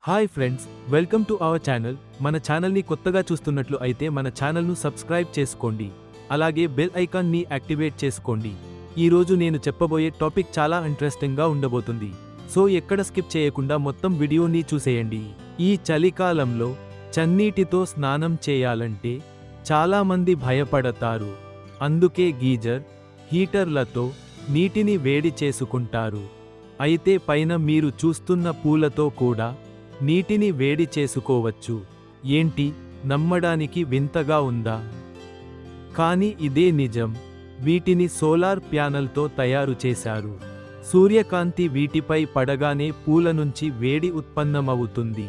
Hi friends, welcome to our channel. మన ఛానల్ని కొత్తగా చూస్తున్నట్లు అయితే మన ఛానల్ను సబ్స్క్రైబ్ చేసుకోండి. అలాగే బెల్ ఐకాన్ని యాక్టివేట్ చేసుకోండి. ఈరోజు నేను చెప్పబోయే టాపిక్ చాలా ఇంట్రెస్టింగ్గా ఉండబోతుంది. సో ఎక్కడ స్కిప్ చేయకుండా మొత్తం వీడియోని చూసేయండి. ఈ చలికాలంలో చన్నీటితో స్నానం చేయాలంటే చాలామంది భయపడతారు. అందుకే గీజర్, హీటర్లతో నీటిని వేడి చేసుకుంటారు. అయితే పైన మీరు చూస్తున్న పూలతో కూడా నీటిని వేడి చేసుకోవచ్చు. ఏంటి, నమ్మడానికి వింతగా ఉందా? కానీ ఇదే నిజం. వీటిని సోలార్ ప్యానెల్తో తయారు చేశారు. సూర్యకాంతి వీటిపై పడగానే పూల నుంచి వేడి ఉత్పన్నమవుతుంది.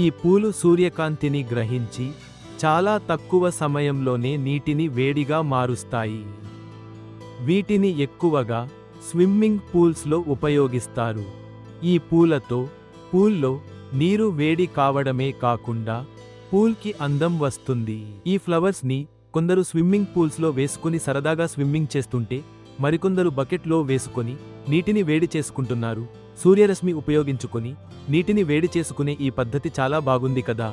ఈ పూలు సూర్యకాంతిని గ్రహించి చాలా తక్కువ సమయంలోనే నీటిని వేడిగా మారుస్తాయి. వీటిని ఎక్కువగా స్విమ్మింగ్ పూల్స్లో ఉపయోగిస్తారు. ఈ పూల్లో నీరు వేడి కావడమే కాకుండా పూల్కి అందం వస్తుంది. ఈ ఫ్లవర్స్ని కొందరు స్విమ్మింగ్ పూల్స్లో వేసుకుని సరదాగా స్విమ్మింగ్ చేస్తుంటే, మరికొందరు బకెట్లో వేసుకొని నీటిని వేడి చేసుకుంటున్నారు. సూర్యరశ్మి ఉపయోగించుకొని నీటిని వేడి చేసుకునే ఈ పద్ధతి చాలా బాగుంది కదా.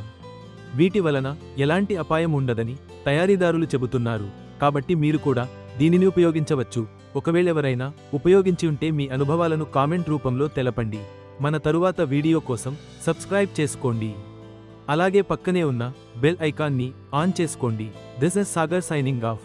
వీటి వలన ఎలాంటి అపాయం ఉండదని తయారీదారులు చెబుతున్నారు. కాబట్టి మీరు కూడా దీనిని ఉపయోగించవచ్చు. ఒకవేళ ఎవరైనా ఉపయోగించి ఉంటే మీ అనుభవాలను కామెంట్ రూపంలో తెలపండి. మన తరువాత వీడియో కోసం సబ్స్క్రైబ్ చేసుకోండి. అలాగే పక్కనే ఉన్న బెల్ ఐకాన్ని ఆన్ చేసుకోండి. This is Sagar signing off.